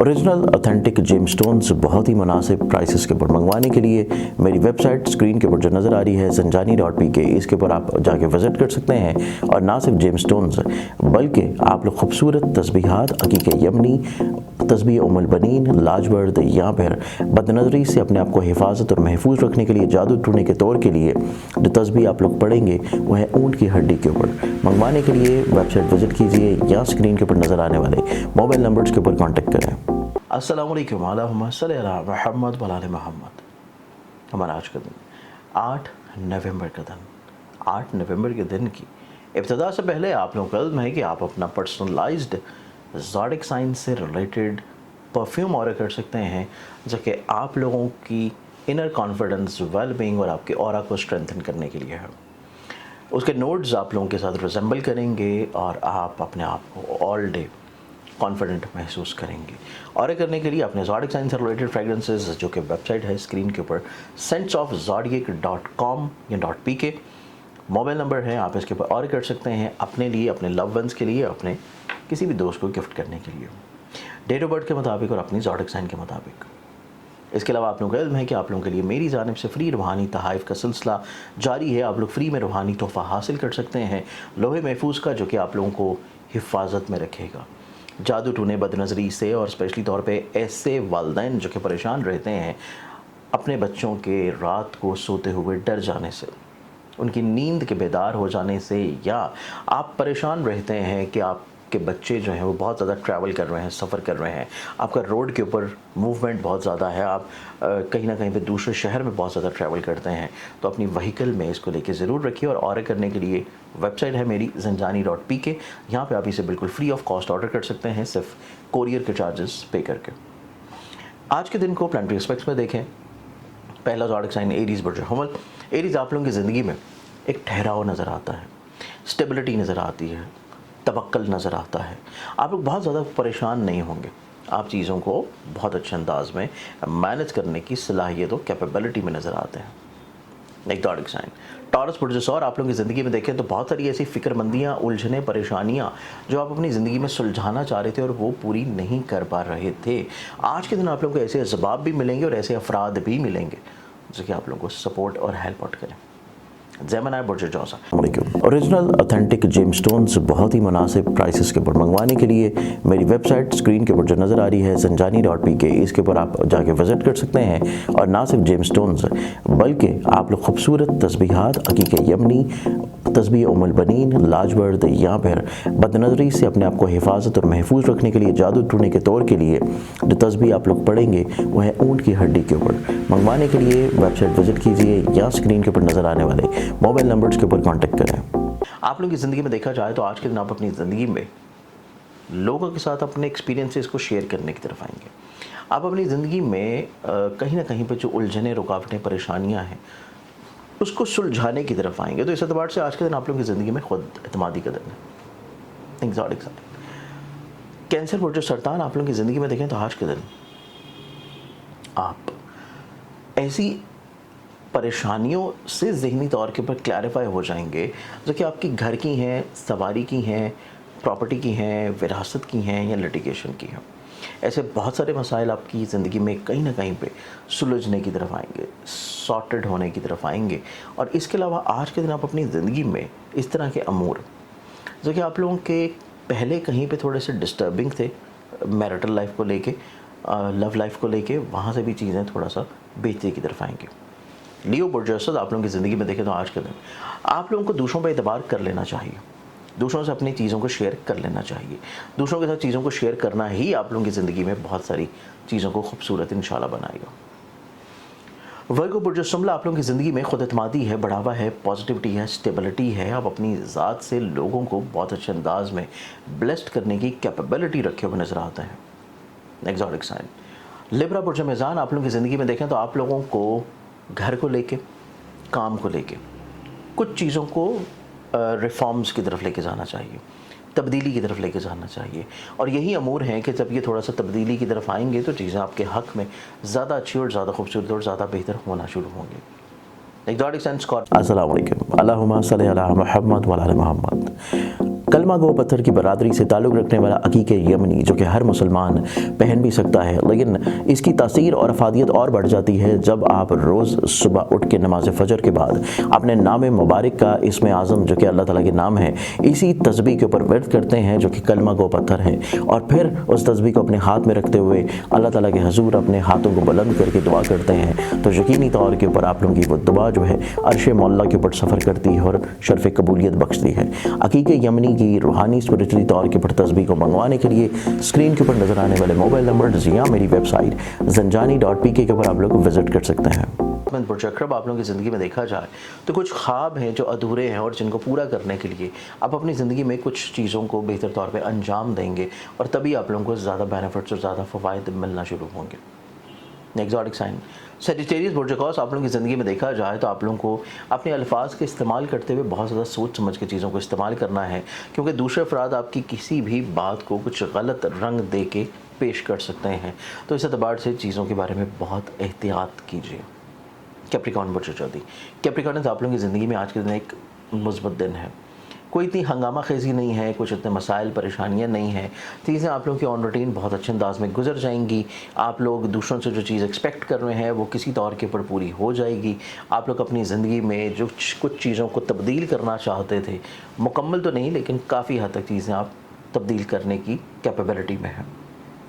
Original authentic gemstones बहुत ही मुनासिब prices के ऊपर मंगवाने के लिए मेरी वेबसाइट स्क्रीन के ऊपर जो नज़र आ रही है zanjani.pk, इसके ऊपर आप जाके विज़िट कर सकते हैं। और ना सिर्फ जेमस्टोन्स बल्कि आप लोग खूबसूरत तस्बीहात, अकीक यमनी, तस्बीह उम्मुल बनीन, लाजवर्द या फिर बदनज़री से अपने आप को हिफाजत और महफूज रखने के लिए, जादू टूटने के तौर के लिए जो तस्बीह आप लोग पढ़ेंगे वो है ऊँट की हड्डी के ऊपर। मंगवाने के लिए वेबसाइट विज़िट कीजिए या स्क्रीन के ऊपर नज़र आने वाले मोबाइल नंबर्स के ऊपर कॉन्टेक्ट करें। अस्सलामुअलैकुम अल्लाहुम्मा सल्ली अला मुहम्मद व आले मुहम्मद। हमारा आज का दिन 8 नवंबर का दिन, 8 नवंबर के दिन की इब्तिदा से पहले आप लोगों को इल्म है कि आप अपना पर्सनलाइज्ड ज़ोडिक साइन से रिलेटेड परफ्यूम ऑर्डर कर सकते हैं, जो कि आप लोगों की इनर कॉन्फिडेंस, वेलबींग और आपके ऑरा को स्ट्रेंथन करने के लिए है। उसके नोट्स आप लोगों के साथ रिजेंबल करेंगे और आप अपने आप को ऑल डे कॉन्फिडेंट महसूस करेंगे। ऑर्डर करने के लिए अपने ज़ोडिक साइन से रिलेटेड फ्रेगरेंसेस, जो कि वेबसाइट है स्क्रीन के ऊपर scentsofzodiac.com या .pk, मोबाइल नंबर है, आप इसके ऊपर ऑर्डर कर सकते हैं अपने लिए, अपने लव वंस के लिए, अपने किसी भी दोस्त को गिफ्ट करने के लिए, डेट ऑफ बर्थ के मुताबिक और अपनी ज़ोडिक साइन के मुताबिक। इसके अलावा आप लोगों को इल्म है कि आप लोगों के लिए मेरी जानिब से फ्री रूहानी तहाइफ का सिलसिला जारी है। आप लोग फ्री में रूहानी तोहफ़ा हासिल कर सकते हैं लोहे महफूज का, जो कि आप लोगों को हिफाजत में रखेगा जादू टूने, बदनज़री से, और स्पेशली तौर पे ऐसे वालिदैन जो कि परेशान रहते हैं अपने बच्चों के रात को सोते हुए डर जाने से, उनकी नींद के बेदार हो जाने से, या आप परेशान रहते हैं कि आपके बच्चे जो हैं वो बहुत ज़्यादा ट्रैवल कर रहे हैं, सफ़र कर रहे हैं, आपका रोड के ऊपर मूवमेंट बहुत ज़्यादा है, आप कहीं ना कहीं पे दूसरे शहर में बहुत ज़्यादा ट्रैवल करते हैं, तो अपनी व्हीकल में इसको लेके ज़रूर रखिए। और ऑर्डर करने के लिए वेबसाइट है मेरी zanjani.pk, यहाँ पे आप इसे बिल्कुल फ्री ऑफ कॉस्ट ऑर्डर कर सकते हैं, सिर्फ कोरियर के चार्जेस पे करके। आज के दिन को प्लानिटरी एस्पेक्ट्स में देखें। पहला ज़ोडिक साइन एरीज़, बुर्ज हमल। एरीज़ आप लोगों की ज़िंदगी में एक ठहराव नज़र आता है, स्टेबिलिटी नज़र आती है, तवक्कल नज़र आता है। आप लोग बहुत ज़्यादा परेशान नहीं होंगे, आप चीज़ों को बहुत अच्छे अंदाज में मैनेज करने की सलाहियत और कैपेबिलिटी में नज़र आते हैं। एक ज़ोडिक साइन टॉरस बुर्ज, और आप लोगों की ज़िंदगी में देखें तो बहुत सारी ऐसी फ़िक्रमंदियाँ, उलझने, परेशानियाँ जो आप अपनी ज़िंदगी में सुलझाना चाह रहे थे और वो पूरी नहीं कर पा रहे थे। आज के दिन आप लोगों को ऐसे असबाब भी मिलेंगे और ऐसे अफराद भी मिलेंगे जो कि आप लोगों को सपोर्ट और हेल्प आउट करें। ओरिजिनल ऑथेंटिक जेमस्टोन्स बहुत ही मुनासिब प्राइसेस के ऊपर मंगवाने के लिए मेरी वेबसाइट स्क्रीन के ऊपर जो नज़र आ रही है zanjani.pk, इसके ऊपर आप जाके विज़िट कर सकते हैं। और ना सिर्फ जेमस्टोन्स बल्कि आप लोग खूबसूरत तस्बीहात, अकीक यमनी, तस्बीह उम्मुल बनीन, लाजवर्द या फिर बदनज़री से अपने आप को हिफाजत और महफूज रखने के लिए, जादू टूटने के तौर के लिए जो तस्बीह आप लोग पढ़ेंगे वो है ऊँट की हड्डी के ऊपर। मंगवाने के लिए वेबसाइट विज़िट कीजिए या स्क्रीन के ऊपर नज़र आने वाले मोबाइल नंबर्स के ऊपर कॉन्टेक्ट करें। आप लोगों की ज़िंदगी में देखा जाए तो आज के दिन आप अपनी ज़िंदगी में लोगों के साथ अपने एक्सपीरियंसेस को शेयर करने की तरफ आएंगे। आप अपनी ज़िंदगी में कहीं ना कहीं पे जो उलझने, रुकावटें, परेशानियां हैं उसको सुलझाने की तरफ आएंगे। तो इस एतबार से आज के दिन आप लोगों की ज़िंदगी में खुद एतमादी का दिन है। ज़ोडिक साइन कैंसर बुर्ज सरतान, आप लोगों की ज़िंदगी में देखें तो आज के दिन आप ऐसी परेशानियों से ज़हनी तौर के ऊपर क्लैरिफाई हो जाएंगे जो कि आपकी घर की हैं, सवारी की हैं, प्रॉपर्टी की हैं, विरासत की हैं या लिटिगेशन की हैं। ऐसे बहुत सारे मसाइल आपकी ज़िंदगी में कहीं ना कहीं पे सुलझने की तरफ आएंगे, सॉर्टेड होने की तरफ आएंगे। और इसके अलावा आज के दिन आप अपनी ज़िंदगी में इस तरह के अमूर जो कि आप लोगों के पहले कहीं पे थोड़े से डिस्टर्बिंग थे, मैरिटल लाइफ को लेके, लव लाइफ को लेके, वहाँ से भी चीज़ें थोड़ा सा बेहतरी की तरफ आएंगी। लियो बुर्ज, आप लोगों की ज़िंदगी में देखें तो आज के दिन आप लोगों को दूसरों पर एतबार कर लेना चाहिए, दूसरों से अपनी चीज़ों को शेयर कर लेना चाहिए। दूसरों के साथ चीज़ों को शेयर करना ही आप लोगों की ज़िंदगी में बहुत सारी चीज़ों को खूबसूरत इंशाल्लाह बनाएगा। वर्गो बुर्ज सुमला, आप लोगों की ज़िंदगी में खुद एतमादी है, बढ़ावा है, पॉजिटिविटी है, स्टेबिलिटी है। आप अपनी ज़ात से लोगों को बहुत अच्छे अंदाज में ब्लेस्ड करने की कैपेबिलिटी रखे हुए नज़र आते हैं। एक ज़ोडिक साइन लिब्रा बुर्ज मेज़ान, आप लोगों की ज़िंदगी में देखें तो आप लोगों को घर को लेके, काम को लेके, कुछ चीज़ों को रिफॉर्म्स की तरफ लेके जाना चाहिए, तब्दीली की तरफ लेके जाना चाहिए। और यही अमूर हैं कि जब ये थोड़ा सा तब्दीली की तरफ आएंगे तो चीज़ें आपके हक़ में ज़्यादा अच्छी और ज़्यादा खूबसूरत और ज़्यादा बेहतर होना शुरू होंगे। एक ज़ोडिक साइन स्कॉर्पियो। अस्सलाम वालेकुम, अल्लाहुम्मा सल्ली अला मुहम्मद व आले मुहम्मद। कलमा गो पत्थर की बरादरी से ताल्लुक़ रखने वाला अकीक यमनी जो कि हर मुसलमान पहन भी सकता है, लेकिन इसकी तासीर और अफादियत और बढ़ जाती है जब आप रोज़ सुबह उठ के नमाज फ़जर के बाद अपने नाम मुबारक का इसमें आज़म जो कि अल्लाह ताला के नाम है इसी तस्बीह के ऊपर वर्द करते हैं जो कि कलमा गो पत्थर है, और फिर उस तस्बीह को अपने हाथ में रखते हुए अल्लाह ताला के हजूर अपने हाथों को बुलंद करके दुआ करते हैं, तो यकीनी तौर के ऊपर आप लोगों की वो दुआ जो है अर्श मौला के ऊपर सफ़र करती है और शर्फ़ कबूलियत बख्शती है। अकीक यमनी की रूहानी स्पिरिचुअली तौर के ऊपर तस्बीह को मंगवाने के लिए स्क्रीन के ऊपर नजर आने वाले मोबाइल नंबर या मेरी वेबसाइट zanjani.pk के ऊपर आप लोग विजिट कर सकते हैं। पुरचक्रब आप लोगों की ज़िंदगी में देखा जाए तो कुछ ख्वाब हैं जो अधूरे हैं और जिनको पूरा करने के लिए आप अपनी ज़िंदगी में कुछ चीज़ों को बेहतर तौर पे अंजाम देंगे और तभी आप लोगों को ज़्यादा बेनिफिट्स और ज़्यादा फ़वाइद मिलना शुरू होंगे। एग्जॉटिक साइन सेजिटेरियस बुर्जकॉस आप लोगों की ज़िंदगी में देखा जाए तो आप लोगों को अपने अल्फाज के इस्तेमाल करते हुए बहुत ज़्यादा सोच समझ के चीज़ों को इस्तेमाल करना है, क्योंकि दूसरे अफराद आपकी किसी भी बात को कुछ गलत रंग दे के पेश कर सकते हैं, तो इस एतबार से चीज़ों के बारे में बहुत एहतियात कीजिए। कैप्रिकॉर्न बुर्जकॉस कैप्रिकॉर्न आप लोगों की ज़िंदगी में आज के दिन एक मुस्बत दिन है, कोई इतनी हंगामा खेजी नहीं है, कुछ इतने मसाइल परेशानियां नहीं हैं, चीज़ें आप लोगों की ऑन रूटीन बहुत अच्छे अंदाज में गुजर जाएंगी। आप लोग दूसरों से जो चीज़ एक्सपेक्ट कर रहे हैं वो किसी तौर के ऊपर पूरी हो जाएगी। आप लोग अपनी ज़िंदगी में जो कुछ चीज़ों को तब्दील करना चाहते थे, मुकम्मल तो नहीं लेकिन काफ़ी हद तक चीज़ें आप तब्दील करने की कैपेबिलिटी में है।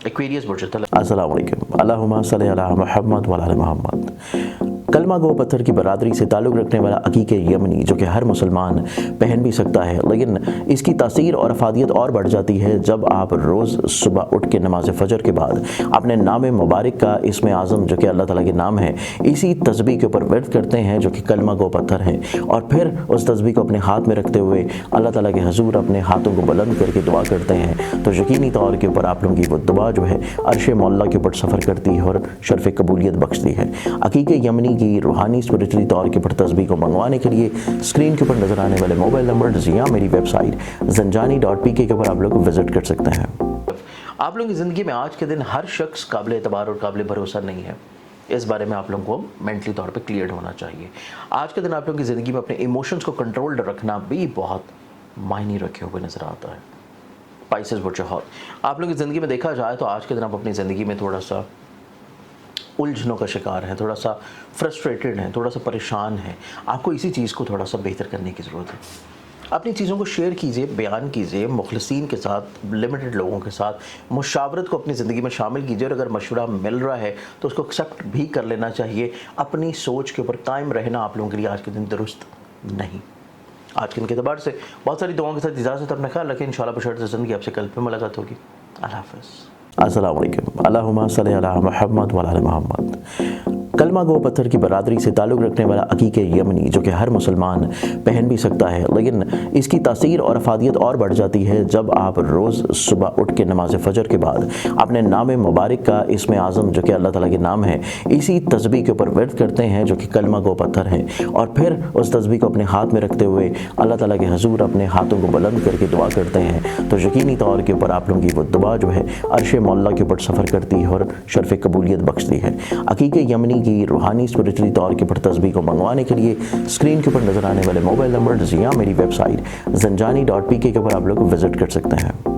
एक्वेरियस बुर्जकॉस अस्सलाम वालेकुम, अल्लाहुम्मा सल्ली अला मुहम्मद व अला मुहम्मद। कलमा गो पत्थर की बरादरी से ताल्लुक़ रखने वाला अकीक यमनी जो कि हर मुसलमान पहन भी सकता है, लेकिन इसकी तासीर और अफादियत और बढ़ जाती है जब आप रोज़ सुबह उठ के नमाज फ़जर के बाद अपने नाम मुबारक का इसमें आज़म जो कि अल्लाह ताला के नाम है इसी तस्बीह के ऊपर वर्द करते हैं जो कि कलमा गो पत्थर है, और फिर उस तस्बीह को अपने हाथ में रखते हुए अल्लाह ताला के हजूर अपने हाथों को बुलंद करके दुआ करते हैं, तो यकीनी तौर के ऊपर आप लोगों की वो दुआ जो है अर्श मौला के ऊपर सफ़र करती है और शर्फ़ कबूलियत बख्शती है। अकीक यमनी की रूहानी स्पिरिचुअली तौर के ऊपर तस्बीह को मंगवाने के लिए स्क्रीन के ऊपर नजर आने वाले मोबाइल नंबर या मेरी वेबसाइट zanjani.pk के ऊपर आप लोग विजिट कर सकते हैं। आप लोगों की ज़िंदगी में आज के दिन हर शख्स काबिल एतबार और काबिल भरोसा नहीं है, इस बारे में आप लोगों को मेंटली तौर पे क्लियर होना चाहिए। आज के दिन आप लोगों की ज़िंदगी में अपने इमोशंस को कंट्रोल्ड रखना भी बहुत मायने रखे हुए नज़र आता है। स्पाइसेस बुर्जकॉस आप लोगों की ज़िंदगी में देखा जाए तो आज के दिन आप अपनी ज़िंदगी में थोड़ा सा उलझनों का शिकार है, थोड़ा सा फ्रस्ट्रेटेड है, थोड़ा सा परेशान है, आपको इसी चीज़ को थोड़ा सा बेहतर करने की ज़रूरत है। अपनी चीज़ों को शेयर कीजिए, बयान कीजिए, मुखलिसीन के साथ, लिमिटेड लोगों के साथ मुशावरत को अपनी ज़िंदगी में शामिल कीजिए, और अगर मशवरा मिल रहा है तो उसको एक्सेप्ट भी कर लेना चाहिए। अपनी सोच के ऊपर कायम रहना आप लोगों के लिए आज के दिन दुरुस्त नहीं। आज के दिन के अतबार से बहुत सारी दुआओं के साथ इजाज़त, अपना ख्याल रखें। इंशाल्लाह बशर्ते ज़िंदगी आपसे कल पे मुलाकात होगी। अल्लाह हाफ़िज़। अस्सलाम वालेकुम, अल्लाहुम्मा सल्ली अला मुहम्मद व अला मुहम्मद। कलमा गो पत्थर की बरादरी से ताल्लुक़ रखने वाला अकीक यमनी जो कि हर मुसलमान पहन भी सकता है, लेकिन इसकी तासीर और अफादियत और बढ़ जाती है जब आप रोज़ सुबह उठ के नमाज फ़जर के बाद अपने नाम मुबारक का इसमें आज़म जो कि अल्लाह ताला के नाम है इसी तस्बीह के ऊपर वर्द करते हैं जो कि कलमा गो पत्थर है, और फिर उस तस्बीह को अपने हाथ में रखते हुए अल्लाह ताला के हजूर अपने हाथों को बुलंद करके दुआ करते हैं, तो यकीनी तौर के ऊपर आप लोगों की वो दुआ जो है अर्श मौला के ऊपर सफ़र करती है और शर्फ़ कबूलियत बख्शती है। अकीक यमनी की रूहानी स्पिरिचुअली तौर के ऊपर तस्बीह को मंगवाने के लिए स्क्रीन के ऊपर नजर आने वाले मोबाइल नंबर या मेरी वेबसाइट zanjani.pk के ऊपर आप लोग विजिट कर सकते हैं।